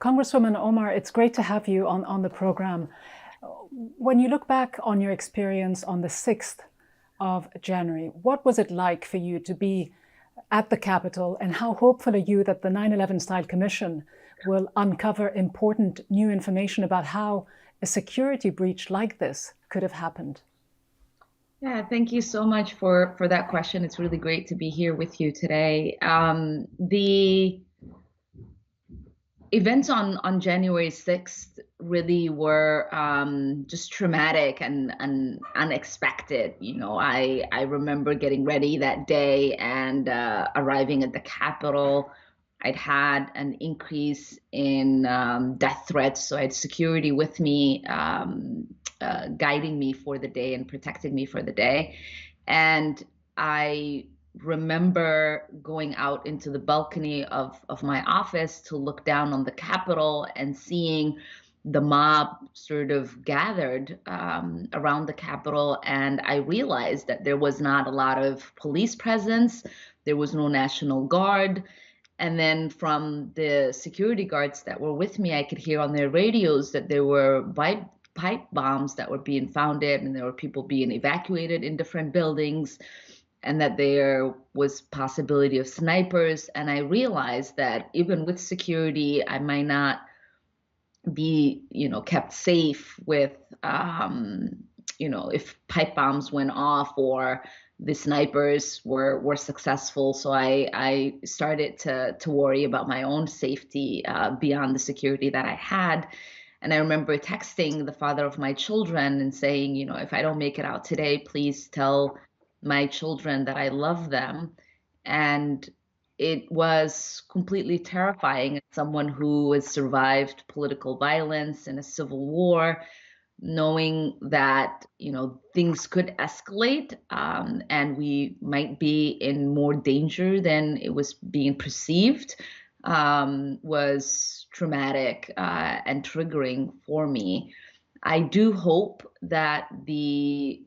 Congresswoman Omar, it's great to have you on the program. When you look back on your experience on the 6th of January, what was it like for you to be at the Capitol, and how hopeful are you that the 9/11 Style Commission will uncover important new information about how a security breach like this could have happened? Yeah, thank you so much for that question. It's really great to be here with you today. The events on January 6th really were just traumatic and unexpected. I remember getting ready that day and arriving at the Capitol. I'd had an increase in death threats, so I had security with me, guiding me for the day and protecting me for the day. And I remember going out into the balcony of my office to look down on the Capitol and seeing the mob sort of gathered around the Capitol. And I realized that there was not a lot of police presence. There was no National Guard. And then from the security guards that were with me, I could hear on their radios that there were pipe bombs that were being founded, and there were people being evacuated in different buildings, and that there was possibility of snipers. And I realized that even with security, I might not be, kept safe with, if pipe bombs went off or the snipers were successful. So I started to worry about my own safety beyond the security that I had. And I remember texting the father of my children and saying, if I don't make it out today, please tell my children that I love them. And it was completely terrifying as someone who has survived political violence and a civil war, knowing that, things could escalate and we might be in more danger than it was being perceived, was traumatic and triggering for me. I do hope that the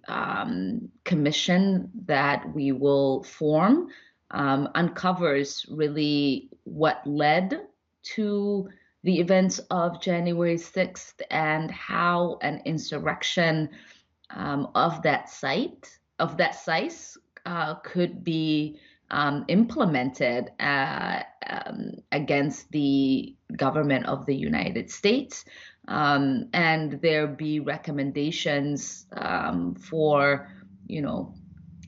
commission that we will form uncovers really what led to the events of January 6th and how an insurrection of that size could be implemented against the government of the United States, and there be recommendations for,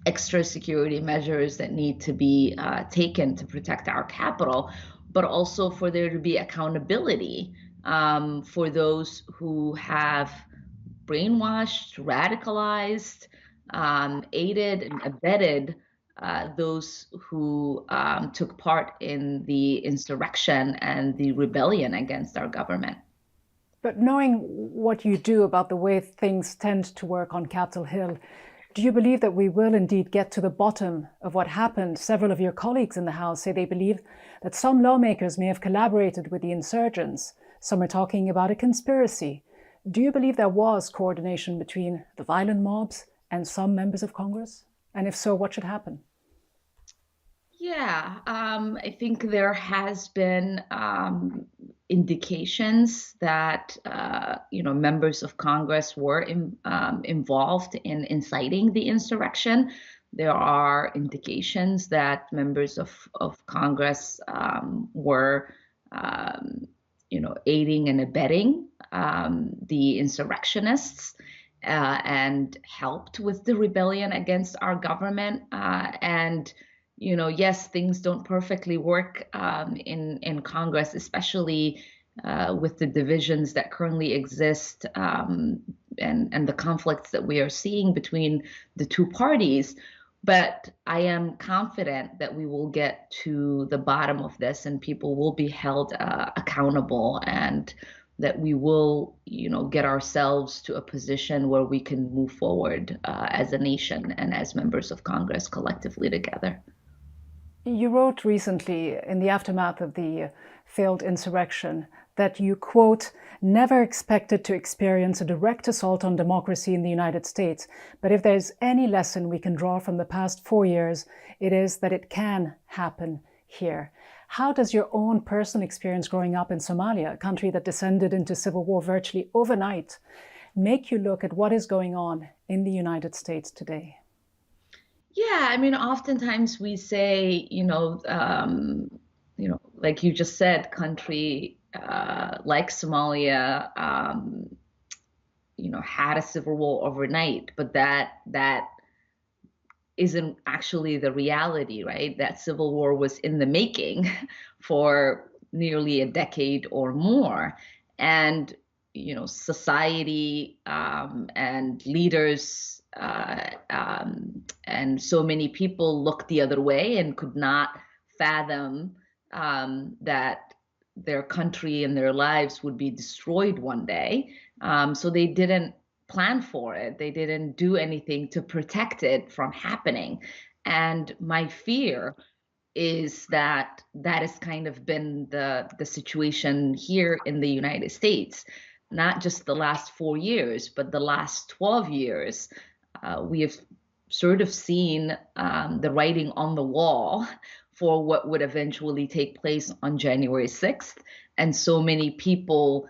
extra security measures that need to be taken to protect our capital, but also for there to be accountability for those who have brainwashed, radicalized, aided and abetted those who took part in the insurrection and the rebellion against our government. But knowing what you do about the way things tend to work on Capitol Hill, do you believe that we will indeed get to the bottom of what happened? Several of your colleagues in the House say they believe that some lawmakers may have collaborated with the insurgents. Some are talking about a conspiracy. Do you believe there was coordination between the violent mobs and some members of Congress? And if so, what should happen? Yeah, I think there has been indications that members of Congress were involved in inciting the insurrection. There are indications that members of Congress were aiding and abetting the insurrectionists and helped with the rebellion against our government. And yes, things don't perfectly work in Congress, especially with the divisions that currently exist and the conflicts that we are seeing between the two parties. But I am confident that we will get to the bottom of this and people will be held accountable, and that we will, get ourselves to a position where we can move forward as a nation and as members of Congress collectively together. You wrote recently, in the aftermath of the failed insurrection, that you, quote, never expected to experience a direct assault on democracy in the United States, but if there's any lesson we can draw from the past 4 years, it is that it can happen here. How does your own personal experience growing up in Somalia, a country that descended into civil war virtually overnight, make you look at what is going on in the United States today? Yeah, I mean, oftentimes we say, like you just said, country like Somalia, had a civil war overnight, but that isn't actually the reality, right? That civil war was in the making for nearly a decade or more. And, society and leaders and so many people looked the other way and could not fathom that their country and their lives would be destroyed one day. So they didn't plan for it. They didn't do anything to protect it from happening. And my fear is that that has kind of been the situation here in the United States, not just the last 4 years, but the last 12 years. We have sort of seen the writing on the wall for what would eventually take place on January 6th. And so many people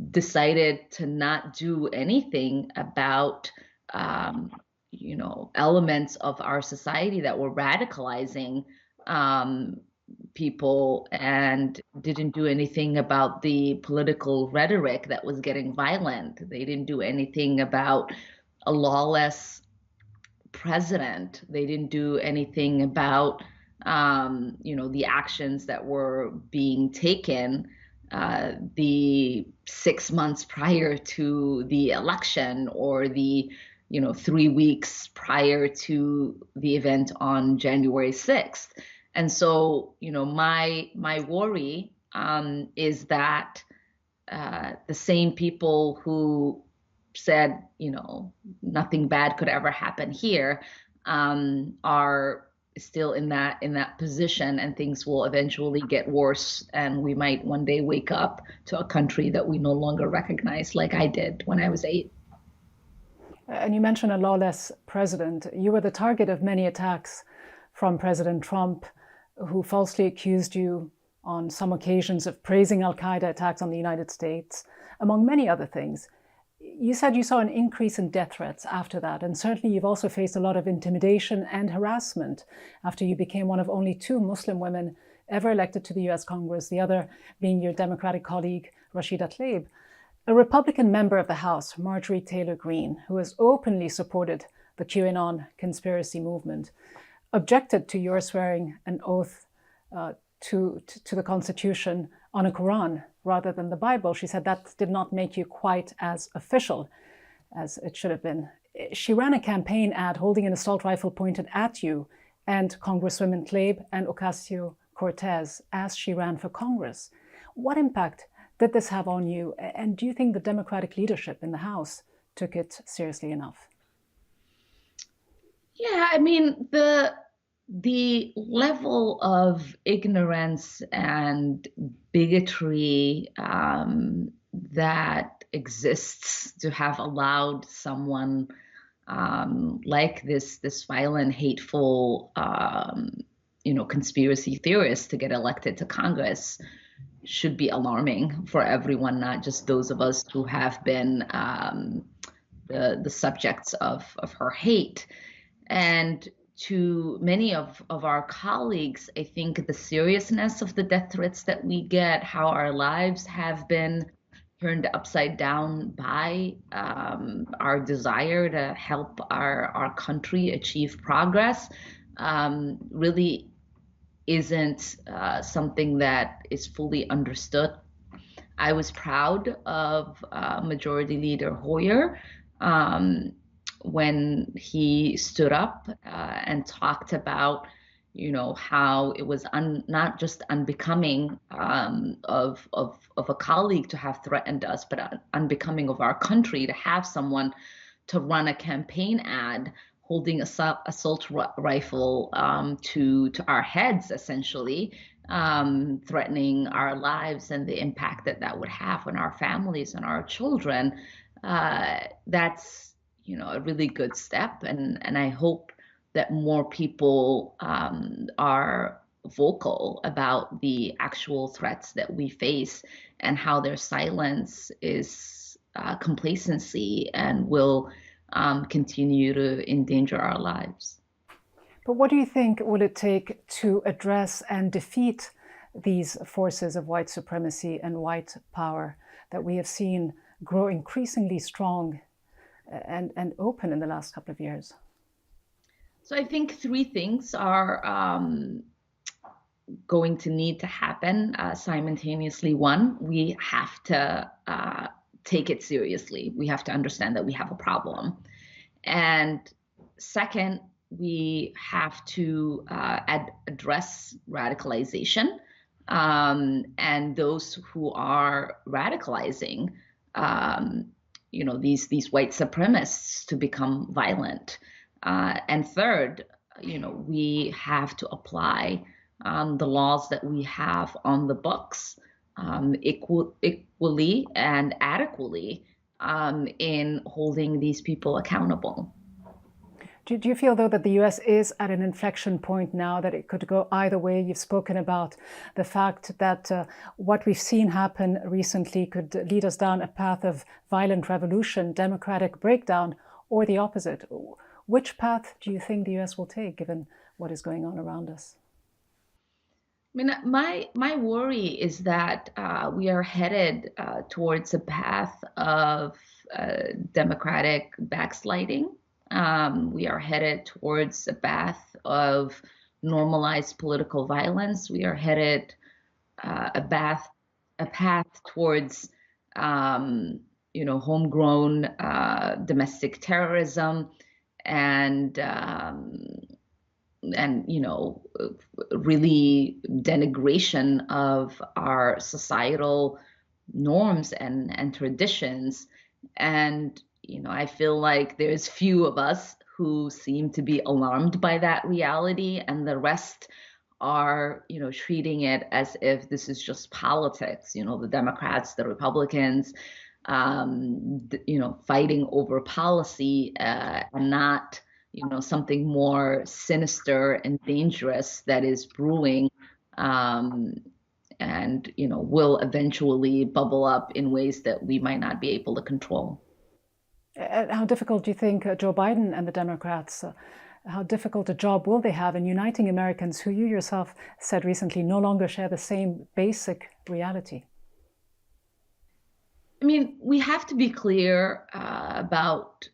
decided to not do anything about elements of our society that were radicalizing people, and didn't do anything about the political rhetoric that was getting violent. They didn't do anything about a lawless president. They didn't do anything about the actions that were being taken the 6 months prior to the election, or the 3 weeks prior to the event on January 6th. And so, my worry is that the same people who said, nothing bad could ever happen here, are still in that position, and things will eventually get worse, and we might one day wake up to a country that we no longer recognize, like I did when I was 8. And you mentioned a lawless president. You were the target of many attacks from President Trump, who falsely accused you on some occasions of praising al-Qaeda attacks on the United States, among many other things. You said you saw an increase in death threats after that, and certainly you've also faced a lot of intimidation and harassment after you became one of only 2 Muslim women ever elected to the US Congress, the other being your Democratic colleague, Rashida Tlaib. A Republican member of the House, Marjorie Taylor Greene, who has openly supported the QAnon conspiracy movement, objected to your swearing an oath to the Constitution on a Quran rather than the Bible. She said that did not make you quite as official as it should have been. She ran a campaign ad holding an assault rifle pointed at you and Congresswomen Tlaib and Ocasio-Cortez as she ran for Congress. What impact did this have on you? And do you think the Democratic leadership in the House took it seriously enough? Yeah, I mean, the level of ignorance and bigotry that exists to have allowed someone like this violent, hateful, conspiracy theorist to get elected to Congress should be alarming for everyone, not just those of us who have been the subjects of her hate. And to many of our colleagues, I think the seriousness of the death threats that we get, how our lives have been turned upside down by our desire to help our country achieve progress, really isn't something that is fully understood. I was proud of Majority Leader Hoyer when he stood up and talked about, how it was not just unbecoming of a colleague to have threatened us, but unbecoming of our country to have someone to run a campaign ad holding assault rifle to our heads, essentially, threatening our lives and the impact that would have on our families and our children. That's a really good step, and I hope that more people are vocal about the actual threats that we face and how their silence is complacency and will continue to endanger our lives. But what do you think will it take to address and defeat these forces of white supremacy and white power that we have seen grow increasingly strong and open in the last couple of years? So I think three things are going to need to happen simultaneously. One, we have to take it seriously. We have to understand that we have a problem. And second, we have to address radicalization and those who are radicalizing, these white supremacists to become violent. And third, we have to apply the laws that we have on the books equally and adequately in holding these people accountable. Do you feel, though, that the US is at an inflection point now, that it could go either way? You've spoken about the fact that what we've seen happen recently could lead us down a path of violent revolution, democratic breakdown, or the opposite. Which path do you think the US will take, given what is going on around us? I mean, my worry is that we are headed towards a path of democratic backsliding. We are headed towards a path of normalized political violence. We are headed a path towards homegrown domestic terrorism and really denigration of our societal norms and traditions. And I feel like there's few of us who seem to be alarmed by that reality, and the rest are, treating it as if this is just politics. The Democrats, the Republicans, fighting over policy and not, something more sinister and dangerous that is brewing and, will eventually bubble up in ways that we might not be able to control. How difficult do you think Joe Biden and the Democrats, how difficult a job will they have in uniting Americans who you yourself said recently no longer share the same basic reality? I mean, we have to be clear about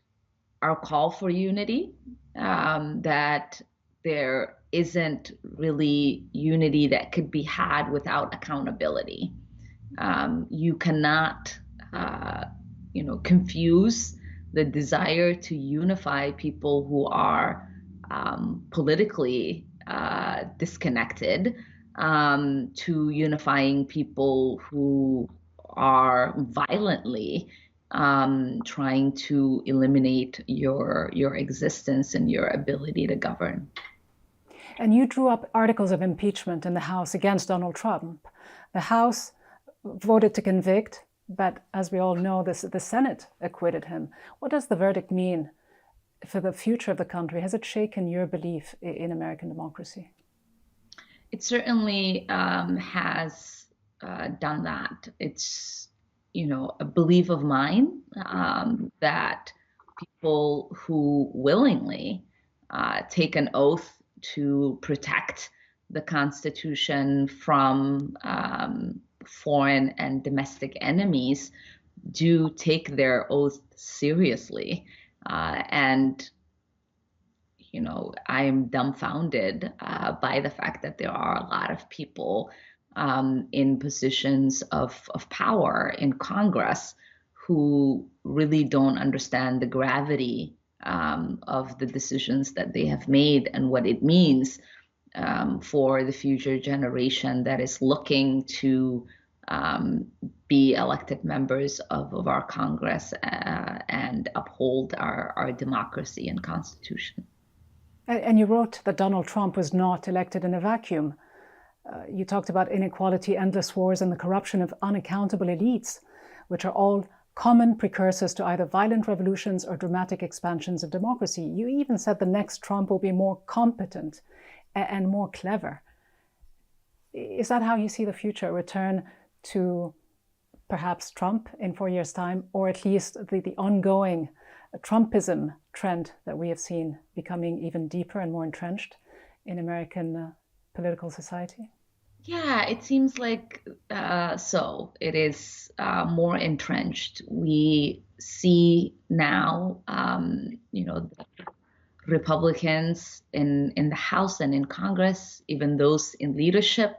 our call for unity, that there isn't really unity that could be had without accountability. You cannot, confuse the desire to unify people who are politically disconnected to unifying people who are violently trying to eliminate your existence and your ability to govern. And you drew up articles of impeachment in the House against Donald Trump. The House voted to convict, but as we all know, the Senate acquitted him. What does the verdict mean for the future of the country? Has it shaken your belief in American democracy? It certainly has done that. It's, a belief of mine that people who willingly take an oath to protect the Constitution from foreign and domestic enemies do take their oath seriously. And I am dumbfounded by the fact that there are a lot of people in positions of power in Congress who really don't understand the gravity of the decisions that they have made and what it means for the future generation that is looking to be elected members of our Congress and uphold our democracy and Constitution. And you wrote that Donald Trump was not elected in a vacuum. You talked about inequality, endless wars, and the corruption of unaccountable elites, which are all common precursors to either violent revolutions or dramatic expansions of democracy. You even said the next Trump will be more competent and more clever. Is that how you see the future, a return to perhaps Trump in 4 years' time, or at least the ongoing Trumpism trend that we have seen becoming even deeper and more entrenched in American political society? Yeah, it seems like so. It is more entrenched. We see now, Republicans in the House and in Congress, even those in leadership,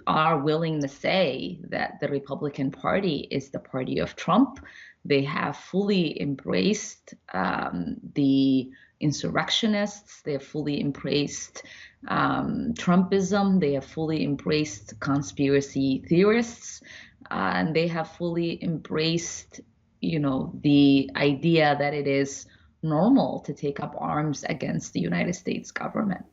are willing to say that the Republican Party is the party of Trump. They have fully embraced the insurrectionists. They have fully embraced Trumpism. They have fully embraced conspiracy theorists, and they have fully embraced, the idea that it is normal to take up arms against the United States government.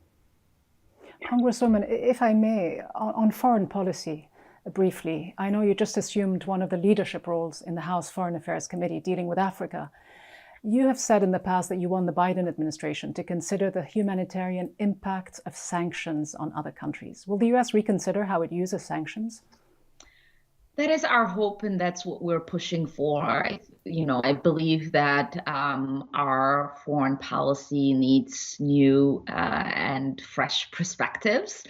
Congresswoman, if I may, on foreign policy, briefly, I know you just assumed one of the leadership roles in the House Foreign Affairs Committee dealing with Africa. You have said in the past that you want the Biden administration to consider the humanitarian impact of sanctions on other countries. Will the US reconsider how it uses sanctions? That is our hope, and that's what we're pushing for. I believe that our foreign policy needs new and fresh perspectives.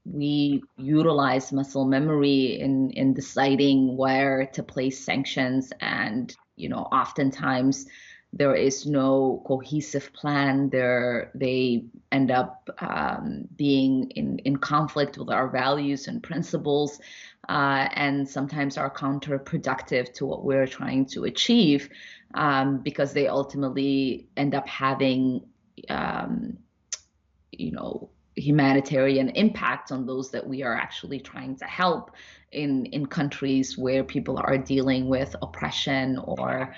We utilize muscle memory in deciding where to place sanctions, and oftentimes there is no cohesive plan. They end up being in conflict with our values and principles, and sometimes are counterproductive to what we're trying to achieve, because they ultimately end up having, humanitarian impact on those that we are actually trying to help in countries where people are dealing with oppression or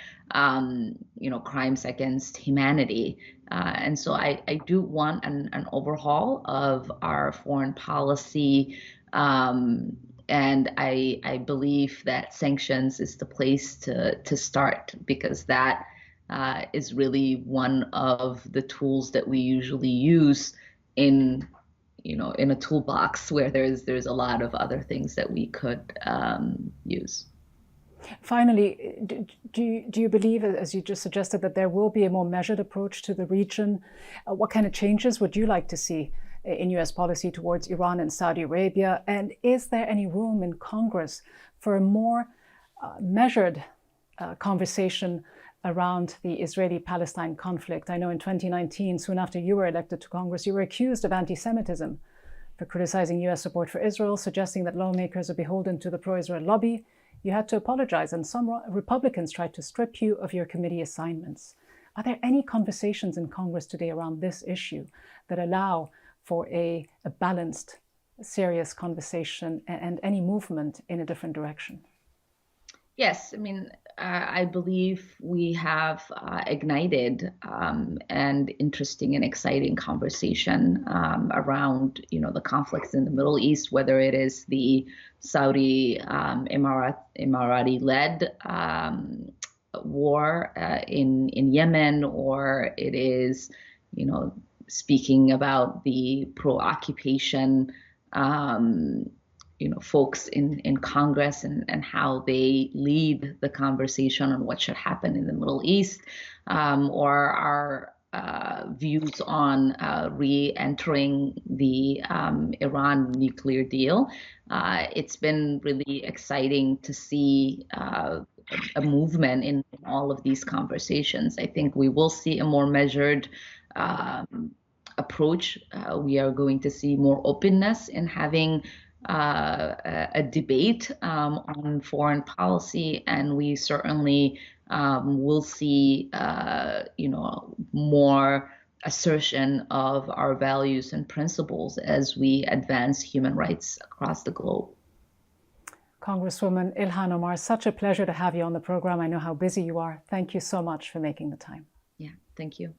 crimes against humanity. And so I do want an overhaul of our foreign policy, and I believe that sanctions is the place to start, because that is really one of the tools that we usually use in a toolbox where there's a lot of other things that we could use. Finally, do you believe, as you just suggested, that there will be a more measured approach to the region? What kind of changes would you like to see in US policy towards Iran and Saudi Arabia? And is there any room in Congress for a more measured conversation around the Israeli-Palestine conflict? I know in 2019, soon after you were elected to Congress, you were accused of anti-Semitism for criticizing US support for Israel, suggesting that lawmakers are beholden to the pro-Israel lobby. You had to apologize, and some Republicans tried to strip you of your committee assignments. Are there any conversations in Congress today around this issue that allow for a balanced, serious conversation and any movement in a different direction? Yes, I believe we have ignited an interesting and exciting conversation around, the conflicts in the Middle East, whether it is the Saudi Emirati-led war in Yemen, or it is, speaking about the pro-occupation folks in Congress and how they lead the conversation on what should happen in the Middle East, or our views on re-entering the Iran nuclear deal. It's been really exciting to see a movement in all of these conversations. I think we will see a more measured approach. We are going to see more openness in having a debate on foreign policy, and we certainly will see, more assertion of our values and principles as we advance human rights across the globe. Congresswoman Ilhan Omar, such a pleasure to have you on the program. I know how busy you are. Thank you so much for making the time. Yeah, thank you.